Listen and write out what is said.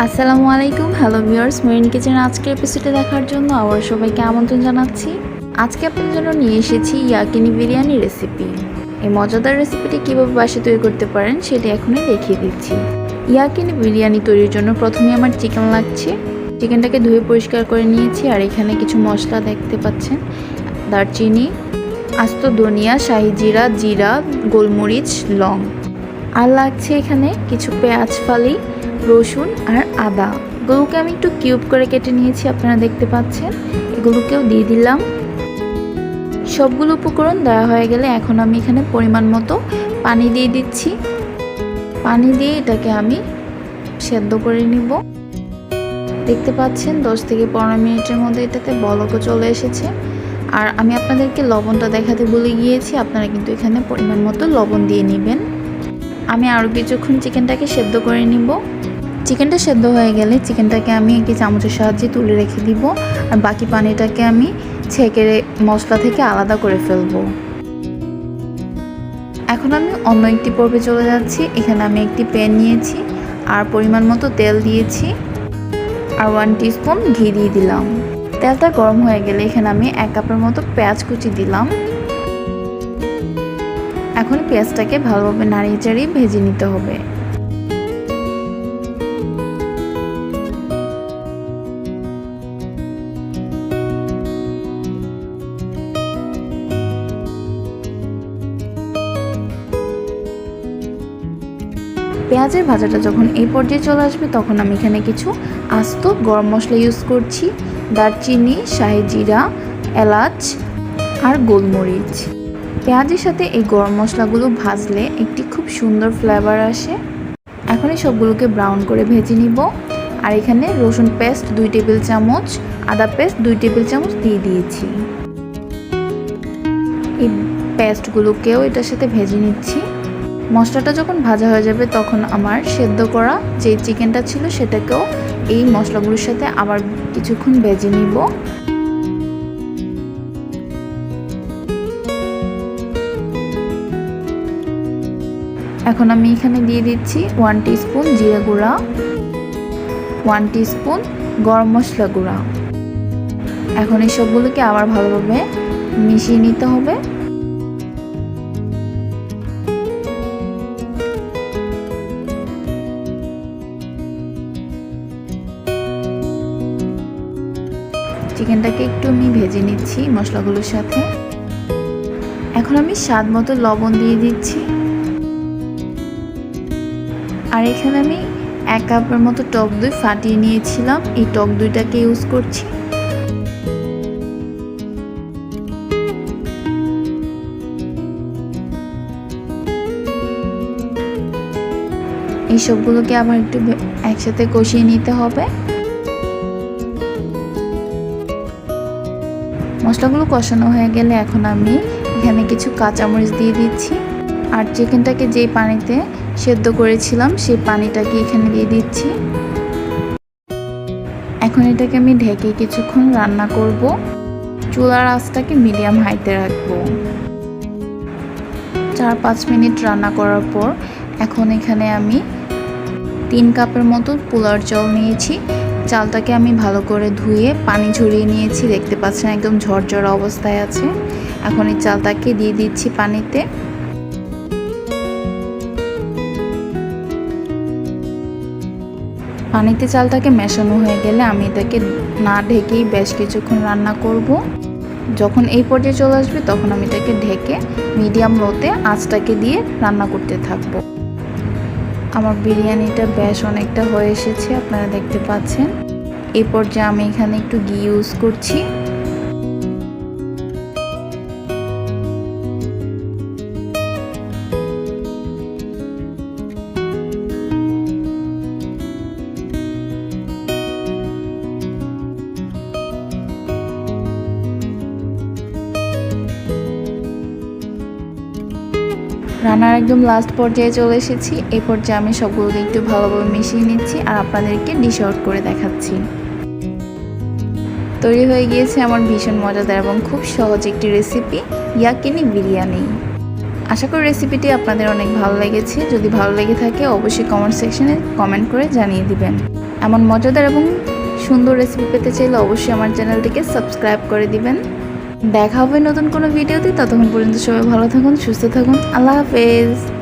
আসসালামু আলাইকুম, hello viewers, mooring কিচেনের আজকের এপিসোডে দেখার জন্য আবার সবাইকে আমন্ত্রণ জানাচ্ছি। আজকে আপনাদের জন্য নিয়ে এসেছি ইয়াকিনি বিরিয়ানি রেসিপি। এই মজাদার রেসিপিটি কীভাবে বাসায় তৈরি করতে পারেন সেটি এখনই দেখিয়ে দিচ্ছি। ইয়াকিনি বিরিয়ানি তৈরির জন্য প্রথমে আমার চিকেন লাগছে। চিকেনটাকে ধুয়ে পরিষ্কার করে নিয়েছি। আর এখানে কিছু মশলা দেখতে পাচ্ছেন, দারচিনি, আস্ত ধনিয়া, শাহি জিরা, জিরা, গোলমরিচ, লং। আর লাগছে এখানে কিছু পেঁয়াজ ফালি, রসুন আর আদা। এগুলোকে আমি একটু কিউব করে কেটে নিয়েছি, আপনারা দেখতে পাচ্ছেন। এগুলোকেও দিয়ে দিলাম। সবগুলো উপকরণ দেওয়া হয়ে গেলে এখন আমি এখানে পরিমাণ মতো পানি দিয়ে দিচ্ছি। পানি দিয়ে এটাকে আমি সেদ্ধ করে নিব। দেখতে পাচ্ছেন 10 থেকে 15 মিনিটের মধ্যে এটাতে বলকও চলে এসেছে। আর আমি আপনাদেরকে লবণটা দেখাতে ভুলে গিয়েছি, আপনারা কিন্তু এখানে পরিমাণ মতো লবণ দিয়ে নেবেন। আমি আরও কিছুক্ষণ চিকেনটাকে সেদ্ধ করে নিব। চিকেনটা সেদ্ধ হয়ে গেলে চিকেনটাকে আমি একটি চামচের সাহায্যে তুলে রেখে দিব। আর বাকি পানিটাকে আমি ছেঁকে মশলা থেকে আলাদা করে ফেলব। এখন আমি অন্য একটি পর্বে চলে যাচ্ছি। এখানে আমি একটি প্যান নিয়েছি আর পরিমাণ মতো তেল দিয়েছি আর 1 টিস্পুন ঘি দিয়ে দিলাম। তেলটা গরম হয়ে গেলে এখানে আমি 1 কাপের মতো পেঁয়াজ কুচি দিলাম। এখন পেঁয়াজটাকে ভালোভাবে নাড়িয়ে চাড়িয়ে ভেজে নিতে হবে। পেঁয়াজের ভাজাটা যখন এই পর্যায়ে চলে আসবে তখন আমি এখানে কিছু আস্ত গরম মশলা ইউজ করছি। দারচিনি, শাহি জিরা, এলাচ আর গোলমরিচ। পেঁয়াজের সাথে এই গরম মশলাগুলো ভাজলে একটি খুব সুন্দর ফ্লেভার আসে। এখন এই সবগুলোকে ব্রাউন করে ভেজে নিব। আর এখানে রসুন পেস্ট 2 টেবিল চামচ, আদা পেস্ট 2 টেবিল চামচ দিয়ে দিয়েছি। এই পেস্টগুলোকেও এটার সাথে ভেজে নিচ্ছি। মশলাটা যখন ভাজা হয়ে যাবে তখন আমার সেদ্ধ করা যে চিকেনটা ছিল সেটাকেও এই মশলাগুলোর সাথে আবার কিছুক্ষণ ভেজে নিব। এখন আমি এখানে দিয়ে দিচ্ছি 1 টিস্পুন জিরা গুঁড়া, 1 টিস্পুন গরম মশলা গুঁড়া। এখন এই সবগুলোকে আবার ভালোভাবে মিশিয়ে নিতে হবে। চিকেনটাকে একটু আমি ভেজে নিচ্ছি মশলাগুলোর সাথে। এখন আমি স্বাদ মতো লবণ দিয়ে দিচ্ছি। আর এখানে আমি 1 কাপের মতো টক দই ফাটিয়ে নিয়েছিলাম, এই টক দইটাকে ইউজ করছি। এই সবগুলোকে আবার একটু একসাথে কষিয়ে নিতে হবে। মশলাগুলো কষানো হয়ে গেলে এখন আমি এখানে কিছু কাঁচামরিচ দিয়ে দিচ্ছি। আর চিকেনটাকে যেই পানিতে সেদ্ধ করেছিলাম সেই পানিটাকে এখানে দিয়ে দিচ্ছি। এখন এটাকে আমি ঢেকে কিছুক্ষণ রান্না করব। চুলার আঁচটাকে মিডিয়াম হাইতে রাখবো। 4-5 মিনিট রান্না করার পর এখন এখানে আমি 3 কাপের মতো পোলাওর চাল নিয়েছি। চালটাকে আমি ভালো করে ধুয়ে পানি ঝরিয়ে নিয়েছি, দেখতে পাচ্ছেন একদম ঝরঝরা অবস্থায় আছে। এখন এই চালটাকে দিয়ে দিচ্ছি পানিতে। পানিতে চালটাকে মেশানো হয়ে গেলে আমি এটাকে না ঢেকেই বেশ কিছুক্ষণ রান্না করব। যখন এই পর্যায়ে চলে আসবে তখন আমি এটাকে ঢেকে মিডিয়াম লোতে আঁচটাকে দিয়ে রান্না করতে থাকব। আমার বিরিয়ানিটা বেশ অনেকটা হয়ে এসেছে, আপনারা দেখতে পাচ্ছেন। এই পর্যায়ে আমি এখানে একটু ঘি ইউজ করছি। রান্নার একদম লাস্ট পর্যায়ে চলে এসেছি। এই পর্যায়ে আমি সবগুলোকে একটু ভালোভাবে মিশিয়ে নিচ্ছি আর আপনাদেরকে ডিশ আউট করে দেখাচ্ছি। তৈরি হয়ে গিয়েছে আমার ভীষণ মজাদার এবং খুব সহজ একটি রেসিপি, ইয়াকিনি বিরিয়ানি। আশা করি রেসিপিটি আপনাদের অনেক ভালো লেগেছে। যদি ভালো লেগে থাকে অবশ্যই কমেন্ট সেকশনে কমেন্ট করে জানিয়ে দিবেন। এমন মজাদার এবং সুন্দর রেসিপি পেতে চাইলে অবশ্যই আমার চ্যানেলটিকে সাবস্ক্রাইব করে দিবেন। দেখা হবে নতুন কোনো ভিডিওতে। ততক্ষণ পর্যন্ত সবাই ভালো থাকুন, সুস্থ থাকুন। আল্লাহ হাফেজ।